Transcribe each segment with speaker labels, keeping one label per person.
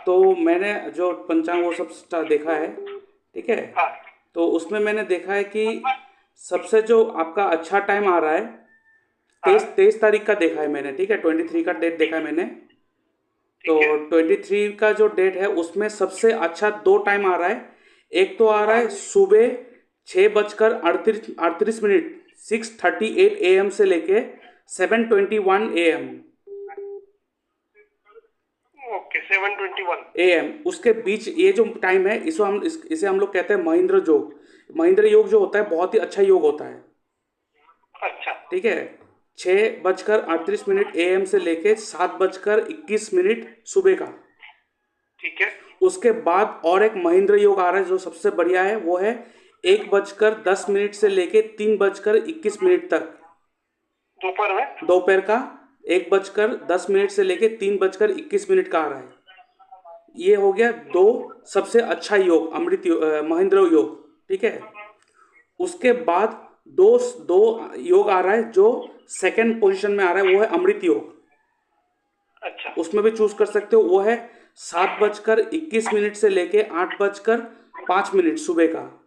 Speaker 1: तो मैंने जो पंचांग वो सब देखा है, ठीक है।
Speaker 2: हाँ
Speaker 1: तो उसमें मैंने देखा है कि सबसे जो आपका अच्छा टाइम आ रहा है,
Speaker 2: हाँ।
Speaker 1: 23 तारीख का देखा है मैंने, ठीक है, 23 का डेट देखा है मैंने। तो
Speaker 2: ठीक है।
Speaker 1: 23 का जो डेट है उसमें सबसे अच्छा दो टाइम आ रहा है। एक तो आ रहा है
Speaker 2: हाँ।
Speaker 1: सुबह 6 बजकर 38 मिनट, 6:38 AM से लेके 7:21 AM।
Speaker 2: ओके, 7:21।
Speaker 1: AM उसके बीच ये जो टाइम है, इसे हम लोग कहते हैं महेंद्र योग। महेंद्र योग जो होता है बहुत ही अच्छा योग होता है,
Speaker 2: अच्छा।
Speaker 1: ठीक है। 6:38 AM से लेके 7:21 सुबह का।
Speaker 2: ठीक है।
Speaker 1: उसके बाद और एक महेंद्र योग आ रहा है जो सबसे बढ़िया है, वो है 1:10 से लेके 3:21 तक।
Speaker 2: दोपहर में।
Speaker 1: दोपहर का 1:10 से लेके 3:21 का आ रहा है। ये हो गया दो सबसे अच्छा योग, महेंद्र योग, ठीक है। उसके बाद दो दो योग आ रहा है जो सेकंड पोजीशन में आ रहा है, वो है अमृत योग।
Speaker 2: अच्छा।
Speaker 1: उसमें भी चूज कर सकते हो, वो है 7:21 से लेके 8:05 सुबह का।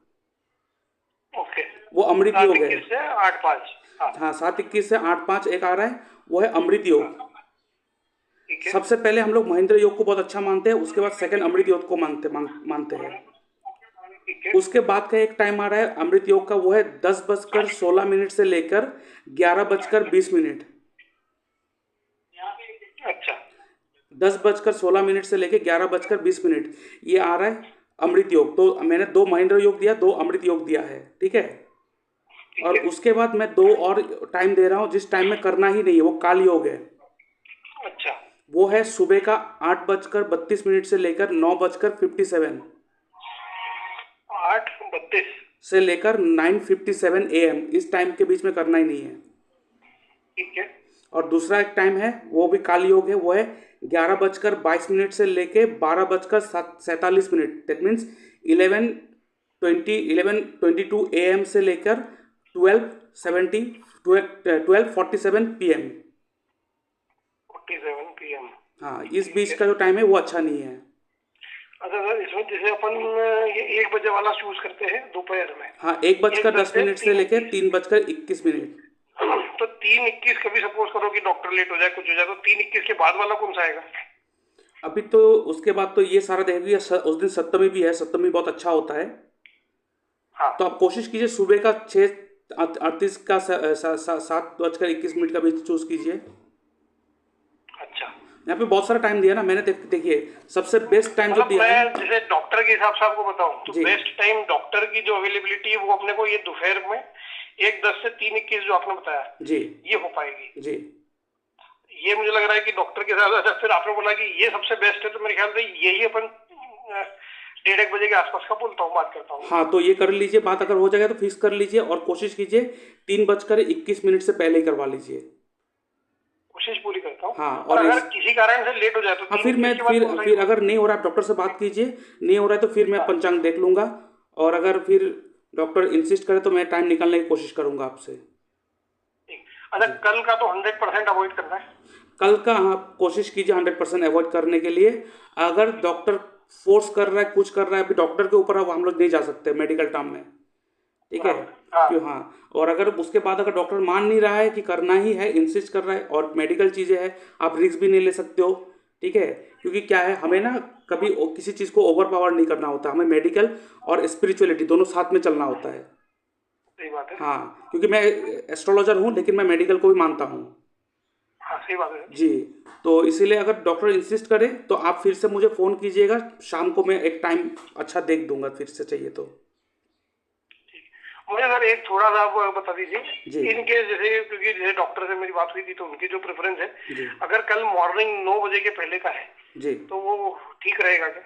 Speaker 2: ओके।
Speaker 1: वो अमृत
Speaker 2: सात
Speaker 1: योग है।
Speaker 2: इक्कीस से 8:05। हाँ।
Speaker 1: हाँ, 7:21 से 8:05 एक आ रहा है, वो है अमृत योग।
Speaker 2: हाँ। ठीक है।
Speaker 1: सबसे पहले हम लोग महेंद्र योग को बहुत अच्छा मानते हैं, उसके बाद सेकंड अमृत योग को मानते हैं।
Speaker 2: ठीक है।
Speaker 1: उसके बाद का एक टाइम आ रहा है अमृत योग का, वो है 10:16 से लेकर 11:20।
Speaker 2: अच्छा।
Speaker 1: 10:16 से लेकर 11:20 ये आ रहा है अमृत योग। तो मैंने दो महेंद्र योग दिया, दो अमृत योग दिया है, ठीक है।
Speaker 2: ठीक
Speaker 1: और
Speaker 2: है।
Speaker 1: उसके बाद मैं दो और टाइम दे रहा हूँ जिस टाइम में करना ही नहीं है, वो काल योग है।
Speaker 2: अच्छा।
Speaker 1: वो है सुबह का 8:32 से लेकर 9:57
Speaker 2: 8:32।
Speaker 1: से लेकर 9:57 AM, इस टाइम के बीच में करना ही नहीं है।
Speaker 2: ठीक है।
Speaker 1: और दूसरा एक टाइम है वो भी काल योग है, वो है 11:22 से लेके 12:47। दैट मीन्स 11:22 AM से लेकर 12:47 PM।
Speaker 2: 47 PM।
Speaker 1: हाँ, इस
Speaker 2: ठीक
Speaker 1: बीच
Speaker 2: है।
Speaker 1: का जो टाइम है वो अच्छा नहीं है।
Speaker 2: अच्छा सर, इसमें जैसे अपन ये 1 बजे वाला चूज करते हैं दोपहर में।
Speaker 1: हाँ, एक बजकर
Speaker 2: एक दस
Speaker 1: दस
Speaker 2: से
Speaker 1: मिनट से
Speaker 2: तीन
Speaker 1: लेकर
Speaker 2: इक्कीस
Speaker 1: 3:21।
Speaker 2: तो 3:21 कभी सपोज करो कि डॉक्टर लेट हो जाए, कुछ हो जाए, तो 3:21 के बाद वाला कौन सा आएगा?
Speaker 1: अभी तो उसके बाद तो ये सारा देखेंगे, उस दिन सप्तमी भी है, सप्तमी बहुत अच्छा होता है।
Speaker 2: हाँ।
Speaker 1: तो आप कोशिश कीजिए सुबह का 6:38 का 7:21 का भी चूज कीजिए।
Speaker 2: अच्छा।
Speaker 1: यहाँ पे बहुत सारा टाइम दिया ना मैंने, देखिए सबसे बेस्ट टाइम जो
Speaker 2: मतलब
Speaker 1: दिया है।
Speaker 2: मैं जैसे डॉक्टर के हिसाब से आपको बताऊं तो
Speaker 1: जी
Speaker 2: बेस्ट टाइम डॉक्टर की जो अवेलेबिलिटी है वो अपने को ये दोपहर में 1:10 से 3:21 जो आपने बताया
Speaker 1: जी
Speaker 2: ये हो पाएगी।
Speaker 1: जी।
Speaker 2: ये मुझे लग रहा है कि डॉक्टर के हिसाब से। अच्छा, फिर आपने बोला कि ये सबसे बेस्ट है, तो मेरे ख्याल से यही अपन 1:30 बजे के आसपास का बोलता हूँ, बात करता हूँ।
Speaker 1: हाँ, तो ये कर लीजिए, बात अगर हो जाएगा तो फिक्स कर लीजिए, और कोशिश कीजिए 3:21 से पहले ही करवा लीजिए।
Speaker 2: कोशिश पूरी करता हूँ।
Speaker 1: हाँ,
Speaker 2: और
Speaker 1: और
Speaker 2: अगर किसी कारण से लेट हो जाए तो
Speaker 1: हाँ,
Speaker 2: तीन
Speaker 1: फिर मैं
Speaker 2: इक्कीस के बाद कौन सा
Speaker 1: फिर
Speaker 2: योग है?
Speaker 1: अगर नहीं हो रहा है आप डॉक्टर से बात कीजिए, नहीं हो रहा है तो फिर मैं
Speaker 2: हाँ।
Speaker 1: पंचांग देख लूंगा। और अगर फिर डॉक्टर इंसिस्ट करे तो मैं टाइम निकालने की कोशिश करूंगा आपसे।
Speaker 2: ठीक। अच्छा,
Speaker 1: जी,
Speaker 2: कल का तो 100% अवॉइड करना है।
Speaker 1: कल का हाँ कोशिश कीजिए 100% अवॉइड करने के लिए। अगर डॉक्टर फोर्स कर रहा है, कुछ कर रहा है, अभी डॉक्टर के ऊपर अब हम लोग नहीं जा सकते मेडिकल टर्म में, ठीक है।
Speaker 2: बराबर। हाँ।
Speaker 1: क्यों, हाँ। और अगर उसके बाद अगर डॉक्टर मान नहीं रहा है कि करना ही है, इंसिस्ट कर रहा है, और मेडिकल चीज़ें हैं, आप रिस्क भी नहीं ले सकते हो, ठीक है। क्योंकि क्या है, हमें ना कभी किसी चीज़ को ओवर पावर नहीं करना होता, हमें मेडिकल और स्पिरिचुअलिटी दोनों साथ में चलना होता है।
Speaker 2: सही बात है।
Speaker 1: हाँ, क्योंकि मैं एस्ट्रोलॉजर हूँ लेकिन मैं मेडिकल को भी मानता हूँ।
Speaker 2: हाँ, सही बात है।
Speaker 1: जी। तो इसीलिए अगर डॉक्टर इंसिस्ट करे तो आप फिर से मुझे फ़ोन कीजिएगा, शाम को मैं एक टाइम अच्छा देख दूंगा फिर से चाहिए तो।
Speaker 2: मुझे सर एक थोड़ा सा आप बता
Speaker 1: जी
Speaker 2: दीजिए इनके, जैसे क्योंकि जैसे डॉक्टर से मेरी बात हुई थी तो उनकी जो प्रेफरेंस है,
Speaker 1: जी
Speaker 2: अगर कल मॉर्निंग 9 बजे के पहले का है
Speaker 1: जी।
Speaker 2: तो वो ठीक रहेगा क्या?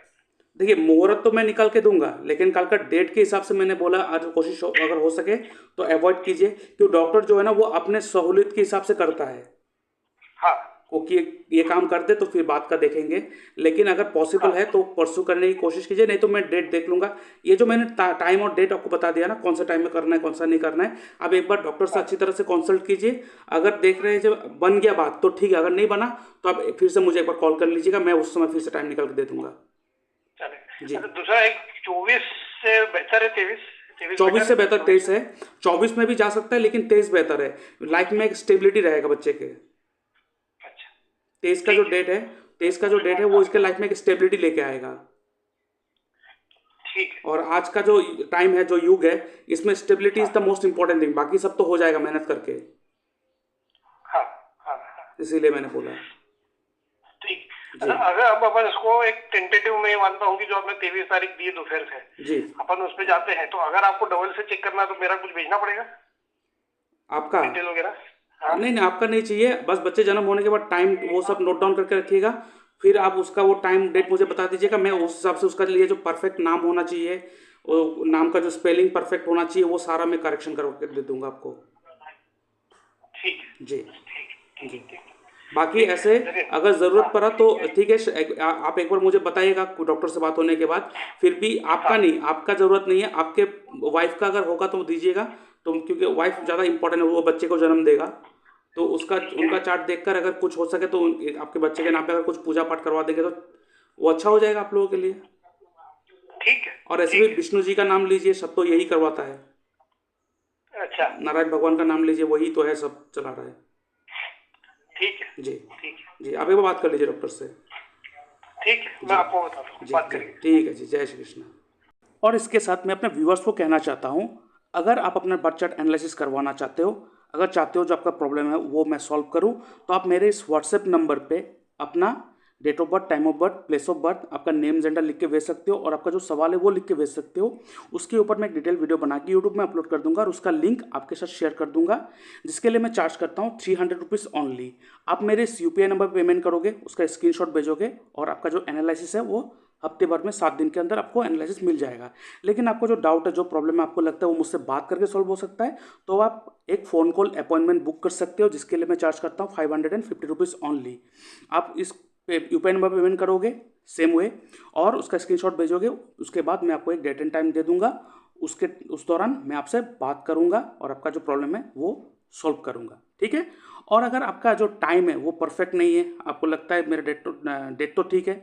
Speaker 1: देखिए, मुहूर्त तो मैं निकाल के दूंगा, लेकिन कल का डेट के हिसाब से मैंने बोला आज कोशिश अगर हो सके तो अवॉइड कीजिए, क्योंकि डॉक्टर जो है ना वो अपने सहूलियत के हिसाब से करता है।
Speaker 2: हाँ।
Speaker 1: ओके, ये काम कर दे तो फिर बात का देखेंगे, लेकिन अगर पॉसिबल
Speaker 2: हाँ
Speaker 1: है तो परसों करने की कोशिश कीजिए, नहीं तो मैं डेट देख लूंगा। ये जो मैंने टाइम और डेट आपको बता दिया ना, कौन सा टाइम में करना है कौन सा नहीं करना है, आप एक बार डॉक्टर से
Speaker 2: हाँ
Speaker 1: अच्छी तरह से कंसल्ट कीजिए। अगर देख रहे हैं जब बन गया बात तो ठीक है, अगर नहीं बना तो आप फिर से मुझे एक बार कॉल कर लीजिएगा, मैं उस समय फिर से टाइम निकाल के दे दूंगा।
Speaker 2: चले।
Speaker 1: जी।
Speaker 2: अच्छा, दूसरा एक 24 से बेहतर है 23? 23
Speaker 1: 24
Speaker 2: बेटर
Speaker 1: से
Speaker 2: है
Speaker 1: बेहतर
Speaker 2: 24?
Speaker 1: 23 है। 24 में भी जा सकता है लेकिन 23 बेहतर है, लाइफ में एक स्टेबिलिटी रहेगा बच्चे के।
Speaker 2: अच्छा
Speaker 1: 23 का जो
Speaker 2: ठीक है।
Speaker 1: डेट है, 23 का जो डेट है वो
Speaker 2: हाँ
Speaker 1: इसके लाइफ में एक स्टेबिलिटी लेके आएगा।
Speaker 2: ठीक है।
Speaker 1: और आज का जो टाइम है, जो युग है, इसमें स्टेबिलिटी इज द
Speaker 2: हाँ
Speaker 1: मोस्ट इंपॉर्टेंट थिंग, बाकी सब तो हो जाएगा मेहनत करके।
Speaker 2: हाँ हाँ हाँ
Speaker 1: इसीलिए मैंने बोला।
Speaker 2: ठीक।
Speaker 1: जी।
Speaker 2: अच्छा, अगर अब अपन इसको एक टेंटेटिव में मानता हूँ कि जो आपने 23 तारीख दी है दोपहर से,
Speaker 1: जी।
Speaker 2: अपन उस पे जाते हैं, तो अगर आपको डबल से चेक करना है तो मेरा कुछ भेजना पड़ेगा,
Speaker 1: आपका
Speaker 2: डिटेल वगैरह? हाँ
Speaker 1: नहीं नहीं, आपका नहीं चाहिए, बस बच्चे जन्म होने के बाद टाइम वो सब नोट डाउन करके रखिएगा। फिर आप उसका वो टाइम डेट मुझे बता दीजिएगा, मैं उस हिसाब से उसका लिए जो परफेक्ट नाम होना चाहिए, वो नाम का जो स्पेलिंग परफेक्ट होना चाहिए, वो सारा मैं करेक्शन करके दे दूंगा आपको।
Speaker 2: ठीक है।
Speaker 1: जी।
Speaker 2: ठीक ठीक
Speaker 1: जी।
Speaker 2: ठीक
Speaker 1: बाकी
Speaker 2: ठीक
Speaker 1: ऐसे
Speaker 2: है चलिए।
Speaker 1: अगर ज़रूरत
Speaker 2: हाँ
Speaker 1: पड़ा तो ठीक है, आप एक बार मुझे बताइएगा डॉक्टर से बात होने के बाद। फिर भी आपका
Speaker 2: हाँ
Speaker 1: नहीं, आपका ज़रूरत नहीं है, आपके वाइफ का अगर होगा तो दीजिएगा। तो क्योंकि वाइफ ज़्यादा इंपॉर्टेंट है, वो बच्चे को जन्म देगा, तो उसका
Speaker 2: ठीक है।
Speaker 1: उनका चार्ट देखकर अगर कुछ हो सके तो आपके बच्चे के नाम पे अगर कुछ पूजा पाठ करवा देंगे तो वो अच्छा हो जाएगा आप लोगों के लिए।
Speaker 2: ठीक है।
Speaker 1: और ऐसे भी
Speaker 2: ठीक है।
Speaker 1: विष्णु जी का नाम लीजिए, सब तो यही करवाता है।
Speaker 2: अच्छा
Speaker 1: नारायण भगवान का नाम लीजिए, वही तो है, सब चला रहा है।
Speaker 2: ठीक है।
Speaker 1: जी।
Speaker 2: ठीक है।
Speaker 1: जी, आप एक बार बात कर लीजिए डॉक्टर से।
Speaker 2: ठीक है, मैं
Speaker 1: जी।
Speaker 2: आपको बताता हूँ,
Speaker 1: जी
Speaker 2: बात
Speaker 1: जी,
Speaker 2: करेंगे।
Speaker 1: ठीक है जी, जय श्री कृष्ण। और इसके साथ मैं अपने व्यूअर्स को कहना चाहता हूँ, अगर आप अपना बर्थ चार्ट एनालिसिस करवाना चाहते हो, अगर चाहते हो जो आपका प्रॉब्लम है वो मैं सॉल्व करूँ, तो आप मेरे इस व्हाट्सएप नंबर पे अपना date of birth, time of birth, place of birth, आपका नेम जेंडर लिख के भेज सकते हो, और आपका जो सवाल है वो लिख के भेज सकते हो। उसके ऊपर मैं एक डिटेल वीडियो बना के यूट्यूब में अपलोड कर दूंगा और उसका लिंक आपके साथ शेयर कर दूंगा, जिसके लिए मैं चार्ज करता हूँ 300 रुपीज़ ओनली। आप मेरे इस यूपीआई नंबर पर पेमेंट करोगे, उसका स्क्रीनशॉट भेजोगे, और आपका जो एनालिसिस है वो हफ्ते भर में 7 दिन के अंदर आपको एनालिसिस मिल जाएगा। लेकिन आपको जो डाउट है, जो प्रॉब्लम है, आपको लगता है वो मुझसे बात करके सॉल्व हो सकता है, तो आप एक फ़ोन कॉल अपॉइंटमेंट बुक कर सकते हो, जिसके लिए मैं चार्ज करता हूँ 550 रुपीज़ ओनली। आप इस यूपीआई नंबर पर पेमेंट करोगे सेम वे, और उसका स्क्रीनशॉट भेजोगे, उसके बाद मैं आपको एक डेट एंड टाइम दे दूंगा, उस दौरान मैं आपसे बात करूंगा और आपका जो प्रॉब्लम है वो सॉल्व करूंगा, ठीक है। और अगर आपका जो टाइम है वो परफेक्ट नहीं है, आपको लगता है मेरा डेट तो ठीक है,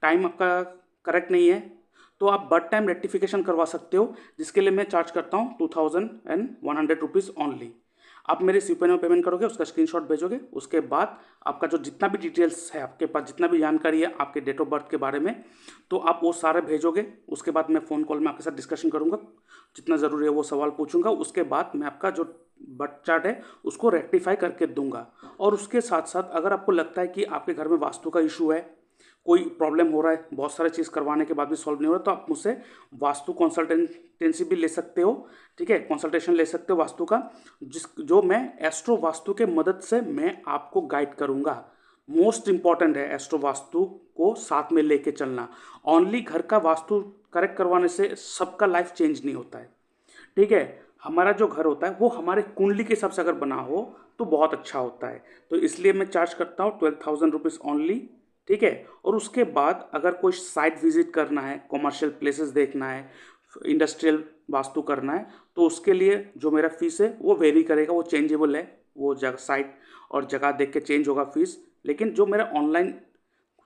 Speaker 1: टाइम आपका करेक्ट नहीं है, तो आप बर्थ टाइम रेक्टिफिकेशन करवा सकते हो, जिसके लिए मैं चार्ज करता हूँ 2100 रुपीज़ ओनली। आप मेरे यूपीआई में पेमेंट करोगे, उसका स्क्रीनशॉट भेजोगे, उसके बाद आपका जो जितना भी डिटेल्स है आपके पास, जितना भी जानकारी है आपके डेट ऑफ बर्थ के बारे में, तो आप वो सारे भेजोगे। उसके बाद मैं फ़ोन कॉल में आपके साथ डिस्कशन करूँगा, जितना ज़रूरी है वो सवाल पूछूंगा, उसके बाद मैं आपका जो बर्थ चार्ट है उसको रेक्टिफाई करके दूंगा। और उसके साथ साथ अगर आपको लगता है कि आपके घर में वास्तु का इशू है, कोई प्रॉब्लम हो रहा है, बहुत सारे चीज़ करवाने के बाद भी सॉल्व नहीं हो रहा, तो आप मुझसे वास्तु कंसल्टेंसी भी ले सकते हो, ठीक है, कंसल्टेशन ले सकते हो वास्तु का, जो मैं एस्ट्रो वास्तु के मदद से मैं आपको गाइड करूंगा। मोस्ट इंपॉर्टेंट है एस्ट्रो वास्तु को साथ में लेके चलना। ओनली घर का वास्तु करेक्ट करवाने से सबका लाइफ चेंज नहीं होता है, ठीक है। हमारा जो घर होता है वो हमारे कुंडली के हिसाब से अगर बना हो तो बहुत अच्छा होता है, तो इसलिए मैं चार्ज करता हूँ 12,000 रुपीज़ ओनली, ठीक है। और उसके बाद अगर कोई साइट विजिट करना है, कॉमर्शियल प्लेसेस देखना है, इंडस्ट्रियल वास्तु करना है, तो उसके लिए जो मेरा फीस है वो वेरी करेगा, वो चेंजेबल है, वो जगह साइट और जगह देख के चेंज होगा फीस। लेकिन जो मेरा ऑनलाइन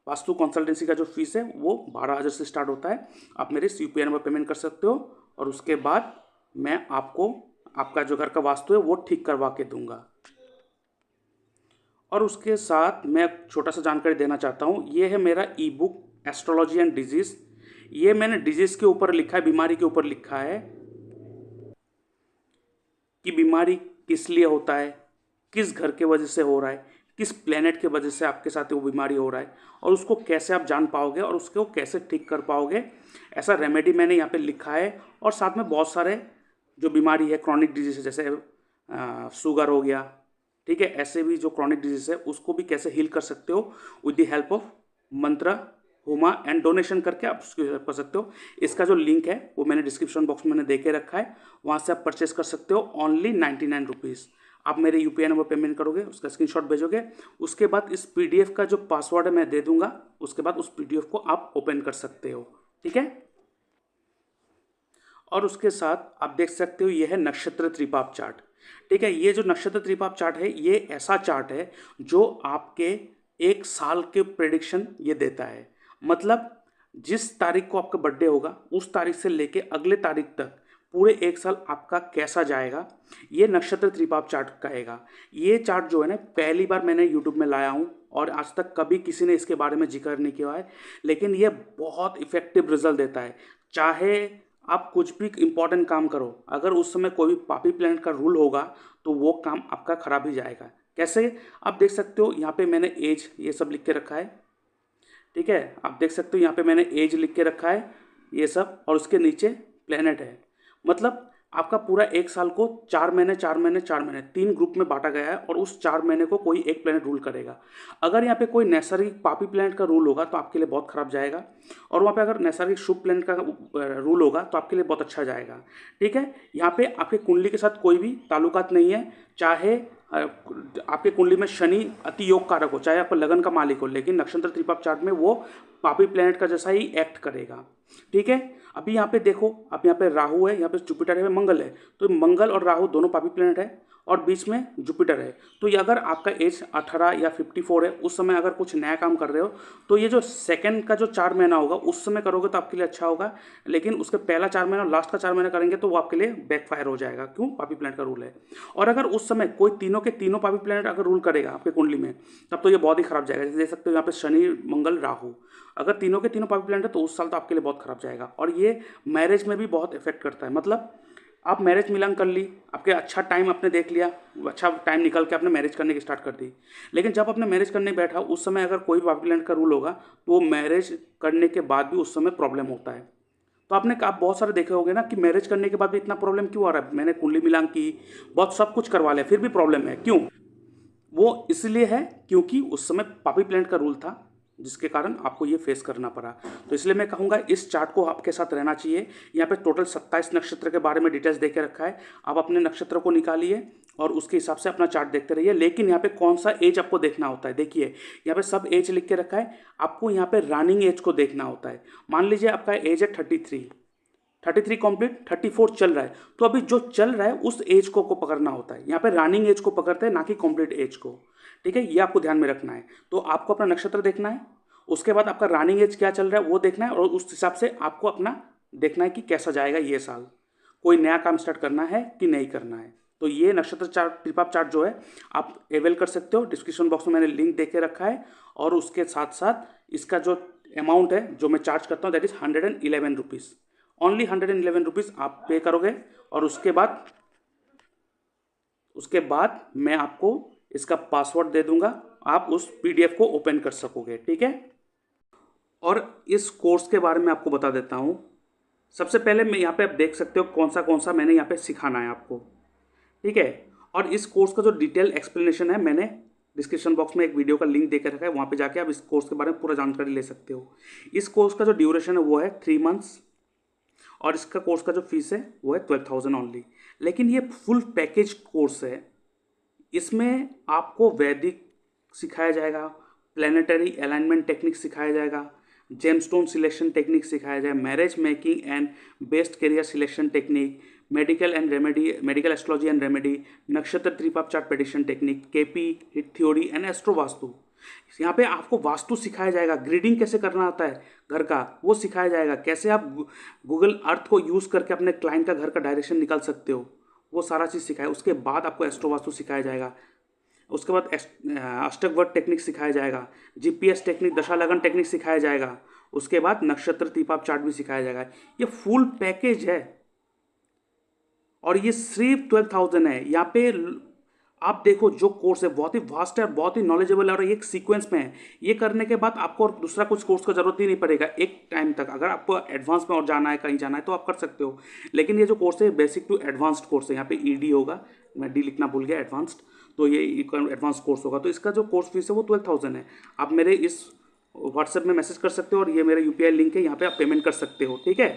Speaker 1: वास्तु कंसल्टेंसी का जो फीस है वो 12,000 से स्टार्ट होता है। आप मेरे यूपीआई नंबर पेमेंट कर सकते हो, और उसके बाद मैं आपको आपका जो घर का वास्तु है वो ठीक करवा के दूंगा। और उसके साथ मैं छोटा सा जानकारी देना चाहता हूँ, ये है मेरा ई बुक एस्ट्रोलॉजी एंड डिजीज़। ये मैंने डिजीज़ के ऊपर लिखा है, बीमारी के ऊपर लिखा है कि बीमारी किस लिए होता है, किस घर के वजह से हो रहा है, किस प्लेनेट के वजह से आपके साथ वो बीमारी हो रहा है, और उसको कैसे आप जान पाओगे और उसको कैसे ठीक कर पाओगे, ऐसा रेमेडी मैंने यहाँ पे लिखा है। और साथ में बहुत सारे जो बीमारी है, क्रॉनिक डिजीज है, जैसे शुगर हो गया, ठीक है, ऐसे भी जो क्रॉनिक डिजीज है उसको भी कैसे हील कर सकते हो विद द हेल्प ऑफ मंत्र, हुमा एंड डोनेशन करके आप उसकी हेल्प कर सकते हो। इसका जो लिंक है वो मैंने डिस्क्रिप्शन बॉक्स में मैंने दे के रखा है, वहाँ से आप परचेस कर सकते हो ओनली 99 रुपीज़। आप मेरे यूपीआई नंबर पेमेंट करोगे, उसका स्क्रीनशॉट भेजोगे, उसके बाद इस पीडीएफ का जो पासवर्ड है मैं दे दूंगा, उसके बाद उस पीडीएफ को आप ओपन कर सकते हो, ठीक है। और उसके साथ आप देख सकते हो ये है नक्षत्र त्रिपाप चार्ट, ठीक है। ये जो नक्षत्र त्रिपाप चार्ट है ये ऐसा चार्ट है जो आपके एक साल के प्रेडिक्शन ये देता है। मतलब जिस तारीख को आपका बर्थडे होगा उस तारीख से लेके अगले तारीख तक पूरे एक साल आपका कैसा जाएगा ये नक्षत्र त्रिपाप चार्ट कहेगा। ये चार्ट जो है ना पहली बार मैंने यूट्यूब में लाया हूँ और आज तक कभी किसी ने इसके बारे में जिक्र नहीं किया है, लेकिन ये बहुत इफेक्टिव रिजल्ट देता है। चाहे आप कुछ भी इंपॉर्टेंट काम करो, अगर उस समय कोई भी पापी प्लैनेट का रूल होगा तो वो काम आपका खराब ही जाएगा। कैसे आप देख सकते हो, यहाँ पे मैंने एज ये सब लिख के रखा है, ठीक है। आप देख सकते हो यहाँ पे मैंने एज लिख के रखा है ये सब, और उसके नीचे प्लेनेट है। मतलब आपका पूरा एक साल को 4 महीने 4 महीने 4 महीने 3 ग्रुप में बांटा गया है और उस 4 महीने को कोई एक प्लेनेट रूल करेगा। अगर यहाँ पे कोई नैसर्गिक पापी प्लेनेट का रूल होगा तो आपके लिए बहुत खराब जाएगा, और वहाँ पे अगर नैसर्गिक शुभ प्लेनेट का रूल होगा तो आपके लिए बहुत अच्छा जाएगा, ठीक है। यहाँ पे आपके कुंडली के साथ कोई भी ताल्लुकात नहीं है, चाहे आपके कुंडली में शनि अति योग कारक हो, चाहे आपका लगन का मालिक हो, लेकिन नक्षत्र त्रिपाप चार्ट में वो पापी प्लेनेट का जैसा ही एक्ट करेगा, ठीक है। अभी यहाँ पे देखो, अब यहाँ पे राहु है, यहाँ पे जुपिटर है, मंगल है, तो मंगल और राहु दोनों पापी प्लेनेट है और बीच में जुपिटर है। तो ये अगर आपका एज 18 या 54 है, उस समय अगर कुछ नया काम कर रहे हो तो ये जो सेकंड का जो 4 महीना होगा उस समय करोगे तो आपके लिए अच्छा होगा, लेकिन उसके पहला 4 महीना और लास्ट का 4 महीना करेंगे तो वो आपके लिए बैकफायर हो जाएगा। क्यों? पापी प्लेनेट का रूल है। और अगर उस समय कोई तीनों के तीनों पापी प्लेनेट अगर रूल करेगा आपके कुंडली में तब तो ये बहुत ही खराब जाएगा। जैसे देख सकते हो यहाँ पे शनि मंगल राहु, अगर तीनों के तीनों पापी प्लेनेट है तो उस साल तो आपके लिए बहुत खराब जाएगा। और ये मैरिज में भी बहुत इफेक्ट करता है। मतलब आप मैरिज मिलन कर ली, आपके अच्छा टाइम आपने देख लिया, अच्छा टाइम निकल के आपने मैरिज करने की स्टार्ट कर दी, लेकिन जब आपने मैरिज करने बैठा उस समय अगर कोई पापी प्लेनेट का रूल होगा तो वो मैरिज करने के बाद भी उस समय प्रॉब्लम होता है। तो आप बहुत सारे देखे होंगे ना कि मैरिज करने के बाद भी इतना प्रॉब्लम क्यों आ रहा है, मैंने कुंडली मिलान की, बहुत सब कुछ करवा लिया, फिर भी प्रॉब्लम है। क्यों? वो इसलिए है क्योंकि उस समय पापी प्लेनेट का रूल था जिसके कारण आपको ये फेस करना पड़ा। तो इसलिए मैं कहूँगा इस चार्ट को आपके साथ रहना चाहिए। यहाँ पे टोटल 27 नक्षत्र के बारे में डिटेल्स दे के रखा है, आप अपने नक्षत्र को निकालिए और उसके हिसाब से अपना चार्ट देखते रहिए। लेकिन यहाँ पे कौन सा एज आपको देखना होता है, देखिए यहाँ पे सब एज लिख के रखा है, आपको यहाँ पे रनिंग एज को देखना होता है। मान लीजिए आपका एज है 33 कंप्लीट, 34 चल रहा है, तो अभी जो चल रहा है उस एज को पकड़ना होता है। यहाँ पे रनिंग एज को पकड़ते हैं, ना कि कंप्लीट एज को, ठीक है। ये आपको ध्यान में रखना है। तो आपको अपना नक्षत्र देखना है, उसके बाद आपका रनिंग एज क्या चल रहा है वो देखना है, और उस हिसाब से आपको अपना देखना है कि कैसा जाएगा ये साल, कोई नया काम स्टार्ट करना है कि नहीं करना है। तो ये नक्षत्र चार्ट त्रिपाप चार्ट जो है आप अवेल कर सकते हो, डिस्क्रिप्शन बॉक्स में मैंने लिंक दे के रखा है। और उसके साथ साथ इसका जो अमाउंट है जो मैं चार्ज करता हूँ that is 111 rupees, only 111 rupees आप पे करोगे। और उसके बाद मैं आपको इसका पासवर्ड दे दूंगा, आप उस पीडीएफ को ओपन कर सकोगे, ठीक है। और इस कोर्स के बारे में आपको बता देता हूँ। सबसे पहले मैं यहाँ पे आप देख सकते हो कौन सा मैंने यहाँ पे सिखाना है आपको, ठीक है। और इस कोर्स का जो डिटेल एक्सप्लेनेशन है मैंने डिस्क्रिप्शन बॉक्स में एक वीडियो का लिंक देकर रखा है, वहाँ पे जाके आप इस कोर्स के बारे में पूरा जानकारी ले सकते हो। इस कोर्स का जो ड्यूरेशन है वो है 3 मंथ्स, और इसका कोर्स का जो फीस है वो है 12,000 ओनली। लेकिन ये फुल पैकेज कोर्स है, इसमें आपको वैदिक सिखाया जाएगा, प्लानिटरी अलाइनमेंट टेक्निक सिखाया जाएगा, जेमस्टोन सिलेक्शन टेक्निक सिखाया जाए, marriage making and best career selection technique, medical astrology and remedy, नक्षत्र त्रिपाप chart prediction technique, KP hit theory and astro vastu. यहाँ पे आपको वास्तु सिखाया जाएगा, ग्रिडिंग कैसे करना होता है घर का वो सिखाया जाएगा, कैसे आप गूगल अर्थ को यूज़ करके अपने क्लाइंट का घर का डायरेक्शन निकाल सकते हो, वो सारा चीज़ सिखाया। उसके बाद आपको एस्ट्रो वास्तु सिखाया जाएगा, उसके बाद अष्टक वर्ड टेक्निक सिखाया जाएगा, जीपीएस टेक्निक, दशा लगन टेक्निक सिखाया जाएगा, उसके बाद नक्षत्र त्रिपाप चार्ट भी सिखाया जाएगा। ये फुल पैकेज है और ये सिर्फ 12,000 है। यहाँ पे आप देखो जो कोर्स है बहुत ही वास्ट है, बहुत ही नॉलेजेबल है और एक सीक्वेंस में है। ये करने के बाद आपको और दूसरा कुछ कोर्स का जरूरत ही नहीं पड़ेगा एक टाइम तक। अगर आपको एडवांस में और जाना है, कहीं जाना है तो आप कर सकते हो, लेकिन ये जो कोर्स है बेसिक टू एडवांस्ड कोर्स है। यहाँ पे ईडी होगा, मैं डी लिखना भूल गया, एडवांस्ड, तो ये एडवांस कोर्स होगा। तो इसका जो कोर्स फीस है वो 12,000 है। आप मेरे इस व्हाट्सएप में मैसेज कर सकते हो और ये मेरा यूपीआई लिंक है, यहाँ पे आप पेमेंट कर सकते हो, ठीक है,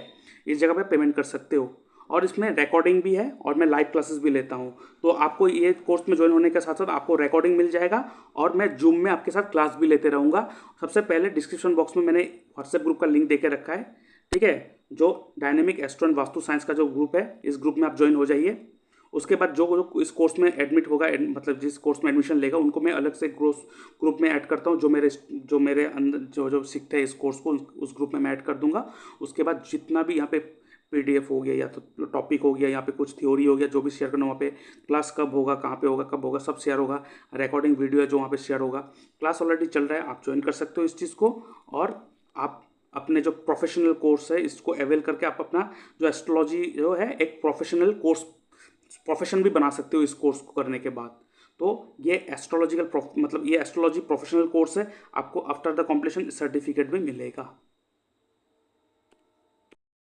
Speaker 1: इस जगह पे पेमेंट कर सकते हो। और इसमें रिकॉर्डिंग भी है और मैं लाइव क्लासेस भी लेता हूँ। तो आपको ये कोर्स में ज्वाइन होने के साथ साथ आपको रिकॉर्डिंग मिल जाएगा और मैं जूम में आपके साथ क्लास भी लेते रहूँगा। सबसे पहले डिस्क्रिप्शन बॉक्स में मैंने व्हाट्सएप ग्रुप का लिंक दे के रखा है, ठीक है, जो dynamic astro and vastu science का जो ग्रुप है, इस ग्रुप में आप ज्वाइन हो जाइए। उसके बाद जो जो इस कोर्स में एडमिट होगा, मतलब जिस कोर्स में एडमिशन लेगा, उनको मैं अलग से ग्रुप में ऐड करता हूँ। जो मेरे अंदर जो सीखते हैं इस कोर्स को, उस ग्रुप में मैं ऐड कर दूंगा। उसके बाद जितना भी यहाँ पे PDF हो गया या तो टॉपिक हो गया, यहाँ पे कुछ थ्योरी हो गया, जो भी शेयर करना वहाँ पे, क्लास कब होगा, कहाँ पे होगा, कब होगा, सब शेयर होगा। रिकॉर्डिंग वीडियो है जो वहाँ पे शेयर होगा। क्लास ऑलरेडी चल रहा है, आप ज्वाइन कर सकते हो इस चीज़ को। और आप अपने जो प्रोफेशनल कोर्स है इसको अवेल करके आप अपना जो एस्ट्रोलॉजी जो है एक प्रोफेशनल कोर्स, प्रोफेशन भी बना सकते हो इस कोर्स को करने के बाद। तो ये एस्ट्रोलॉजिकल मतलब ये एस्ट्रोलॉजी प्रोफेशनल कोर्स है, आपको आफ्टर द कॉम्प्लीशन सर्टिफिकेट भी मिलेगा।